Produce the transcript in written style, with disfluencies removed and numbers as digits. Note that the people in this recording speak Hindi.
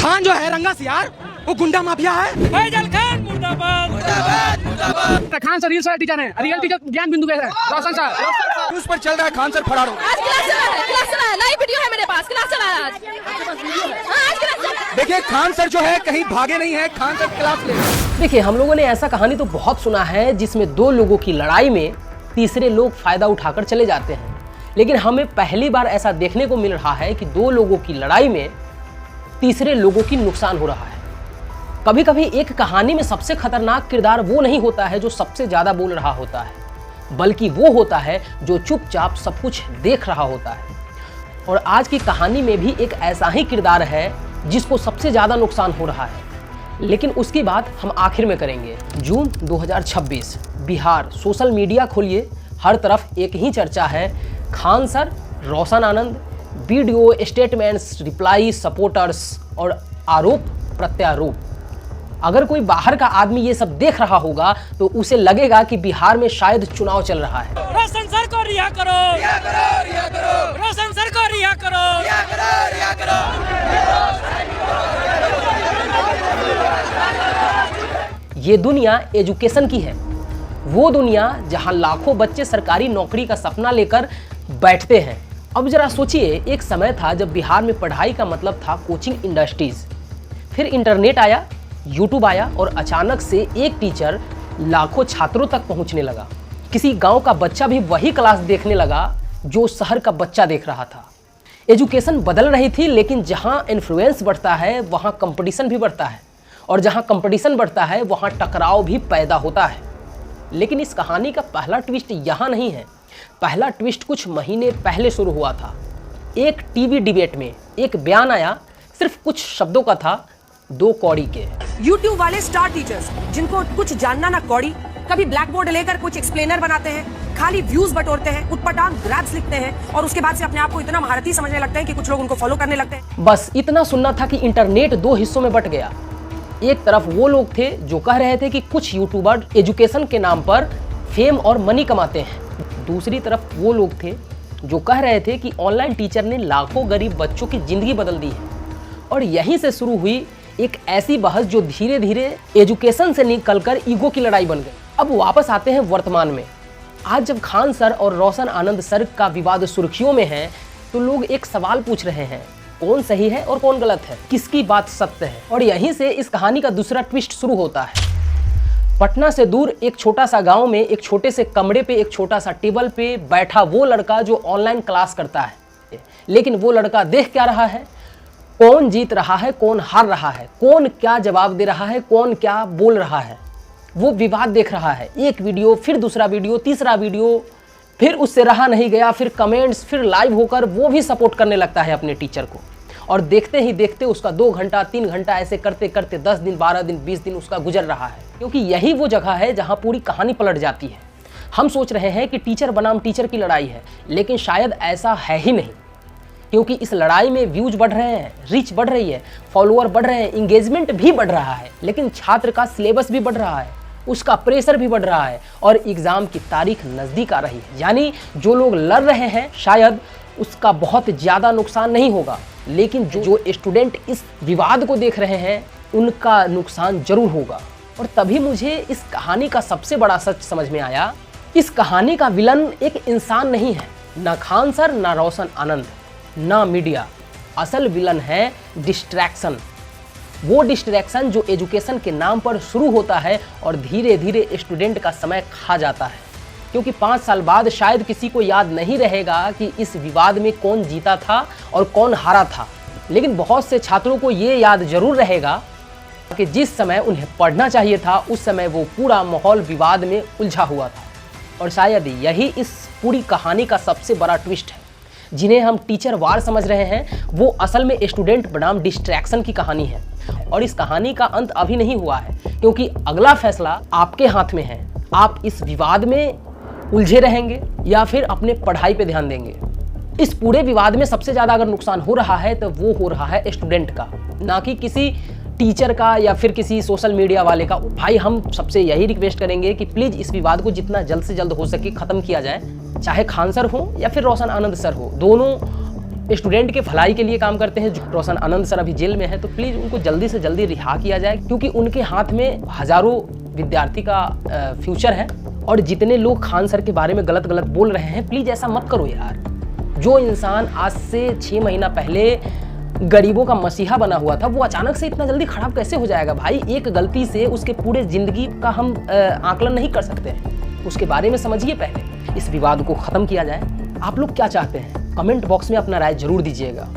खान जो है रंगा सियार वो गुंडा माफिया है। फैजल खान मुर्दाबाद मुर्दाबाद मुर्दाबाद। खान सर रियल टीचर है, रियल टीचर ज्ञान बिंदु है रोशन सर। न्यूज़ पर चल रहा है खान सर फरार हो। आज क्लास चला है, लाइव वीडियो है मेरे पास, क्लास चला है आज क्लास चला है। देखिए खान सर जो है कहीं भागे नहीं है, खान सर क्लास ले। देखिए हम लोगों ने ऐसा कहानी तो बहुत सुना है जिसमें दो लोगों की लड़ाई में तीसरे लोग फायदा उठाकर चले जाते हैं, लेकिन हमें पहली बार ऐसा देखने को मिल रहा है कि दो लोगों की लड़ाई में तीसरे लोगों की नुकसान हो रहा है। कभी कभी एक कहानी में सबसे खतरनाक किरदार वो नहीं होता है जो सबसे ज्यादा बोल रहा होता है, बल्कि वो होता है जो चुपचाप सब कुछ देख रहा होता है। और आज की कहानी में भी एक ऐसा ही किरदार है जिसको सबसे ज्यादा नुकसान हो रहा है, लेकिन उसकी बात हम आखिर में करेंगे। जून 2026 बिहार, सोशल मीडिया खोलिए, हर तरफ एक ही चर्चा है, खान सर, रोशन आनंद, वीडियो, स्टेटमेंट्स, रिप्लाई, सपोर्टर्स और आरोप प्रत्यारोप। अगर कोई बाहर का आदमी ये सब देख रहा होगा तो उसे लगेगा कि बिहार में शायद चुनाव चल रहा है। रोशन सर को रिहा करो, रिहा करो, रिहा करो। रोशन सर को रिहा करो, रिहा करो, रिहा करो। ये दुनिया एजुकेशन की है, वो दुनिया जहां लाखों बच्चे सरकारी नौकरी का सपना लेकर बैठते हैं। अब जरा सोचिए, एक समय था जब बिहार में पढ़ाई का मतलब था कोचिंग इंडस्ट्रीज, फिर इंटरनेट आया, यूट्यूब आया और अचानक से एक टीचर लाखों छात्रों तक पहुंचने लगा। किसी गांव का बच्चा भी वही क्लास देखने लगा जो शहर का बच्चा देख रहा था। एजुकेशन बदल रही थी, लेकिन जहां इन्फ्लुएंस बढ़ता है वहां कंपटीशन भी बढ़ता है, और जहां कंपटीशन बढ़ता है वहां टकराव भी पैदा होता है। लेकिन इस कहानी का पहला ट्विस्ट यहाँ नहीं है। पहला ट्विस्ट कुछ महीने पहले शुरू हुआ था। एक टीवी डिबेट में एक बयान आया, सिर्फ कुछ शब्दों का था, 2 कौड़ी के। YouTube वाले स्टार टीचर्स जिनको कुछ जानना ना कौड़ी, कभी ब्लैक बोर्ड लेकर कुछ एक्सप्लेनर बनाते हैं, खाली व्यूज बटोरते हैं, उटपटांग ग्रैप्स लिखते हैं और उसके बाद से अपने आप को इतना महारथी समझने लगते हैं कि कुछ लोग उनको फॉलो करने लगते हैं। बस इतना सुनना था कि इंटरनेट 2 हिस्सों में बट गया। एक तरफ वो लोग थे जो कह रहे थे कि कुछ यूट्यूबर एजुकेशन के नाम पर फेम और मनी कमाते हैं, दूसरी तरफ वो लोग थे जो कह रहे थे कि ऑनलाइन टीचर ने लाखों गरीब बच्चों की जिंदगी बदल दी है। और यहीं से शुरू हुई एक ऐसी बहस जो धीरे धीरे एजुकेशन से निकलकर ईगो की लड़ाई बन गई। अब वापस आते हैं वर्तमान में। आज जब खान सर और रोशन आनंद सर का विवाद सुर्खियों में है तो लोग एक सवाल पूछ रहे हैं, कौन सही है और कौन गलत है, किसकी बात सत्य है। और यहीं से इस कहानी का दूसरा ट्विस्ट शुरू होता है। पटना से दूर एक छोटा सा गांव में एक छोटे से कमरे पे एक छोटा सा टेबल पे बैठा वो लड़का जो ऑनलाइन क्लास करता है, लेकिन वो लड़का देख क्या रहा है, कौन जीत रहा है, कौन हार रहा है, कौन क्या जवाब दे रहा है, कौन क्या बोल रहा है, वो विवाद देख रहा है। एक वीडियो, फिर दूसरा वीडियो, तीसरा वीडियो, फिर उससे रहा नहीं गया, फिर कमेंट्स, फिर लाइव होकर वो भी सपोर्ट करने लगता है अपने टीचर को। और देखते ही देखते उसका 2 घंटा 3 घंटा ऐसे करते करते 10 दिन 12 दिन 20 दिन उसका गुजर रहा है, क्योंकि यही वो जगह है जहां पूरी कहानी पलट जाती है। हम सोच रहे हैं कि टीचर बनाम टीचर की लड़ाई है, लेकिन शायद ऐसा है ही नहीं, क्योंकि इस लड़ाई में व्यूज बढ़ रहे हैं, रीच बढ़ रही है, फॉलोअर बढ़ रहे हैं, इंगेजमेंट भी बढ़ रहा है, लेकिन छात्र का सिलेबस भी बढ़ रहा है, उसका प्रेशर भी बढ़ रहा है और एग्जाम की तारीख नज़दीक आ रही है। यानी जो लोग लड़ रहे हैं शायद उसका बहुत ज़्यादा नुकसान नहीं होगा, लेकिन जो स्टूडेंट इस विवाद को देख रहे हैं उनका नुकसान जरूर होगा। और तभी मुझे इस कहानी का सबसे बड़ा सच समझ में आया। इस कहानी का विलन एक इंसान नहीं है, ना खान सर, ना रोशन आनंद, ना मीडिया। असल विलन है डिस्ट्रैक्शन। वो डिस्ट्रैक्शन जो एजुकेशन के नाम पर शुरू होता है और धीरे धीरे स्टूडेंट का समय खा जाता है, क्योंकि 5 साल बाद शायद किसी को याद नहीं रहेगा कि इस विवाद में कौन जीता था और कौन हारा था, लेकिन बहुत से छात्रों को ये याद जरूर रहेगा कि जिस समय उन्हें पढ़ना चाहिए था उस समय वो पूरा माहौल विवाद में उलझा हुआ था। और शायद यही इस पूरी कहानी का सबसे बड़ा ट्विस्ट है। जिन्हें हम टीचर वार समझ रहे हैं वो असल में स्टूडेंट बनाम डिस्ट्रैक्शन की कहानी है। और इस कहानी का अंत अभी नहीं हुआ है, क्योंकि अगला फैसला आपके हाथ में है। आप इस विवाद में उलझे रहेंगे या फिर अपने पढ़ाई पे ध्यान देंगे। इस पूरे विवाद में सबसे ज़्यादा अगर नुकसान हो रहा है तो वो हो रहा है स्टूडेंट का, ना कि किसी टीचर का या फिर किसी सोशल मीडिया वाले का। भाई हम सबसे यही रिक्वेस्ट करेंगे कि प्लीज़ इस विवाद को जितना जल्द से जल्द हो सके ख़त्म किया जाए, चाहे खान सर हो या फिर रोशन आनंद सर हो। दोनों स्टूडेंट के भलाई के लिए काम करते हैं। रोशन आनंद सर अभी जेल में है, तो प्लीज उनको जल्दी से जल्दी रिहा किया जाए, क्योंकि उनके हाथ में हजारों विद्यार्थी का फ्यूचर है। और जितने लोग खान सर के बारे में गलत गलत बोल रहे हैं, प्लीज ऐसा मत करो यार। जो इंसान आज से 6 महीना पहले गरीबों का मसीहा बना हुआ था, वो अचानक से इतना जल्दी खराब कैसे हो जाएगा भाई? एक गलती से उसके पूरे जिंदगी का हम आकलन नहीं कर सकते हैं। उसके बारे में समझिए पहले, इस विवाद को खत्म किया जाए। आप लोग क्या चाहते हैं? कमेंट बॉक्स में अपना राय जरूर दीजिएगा।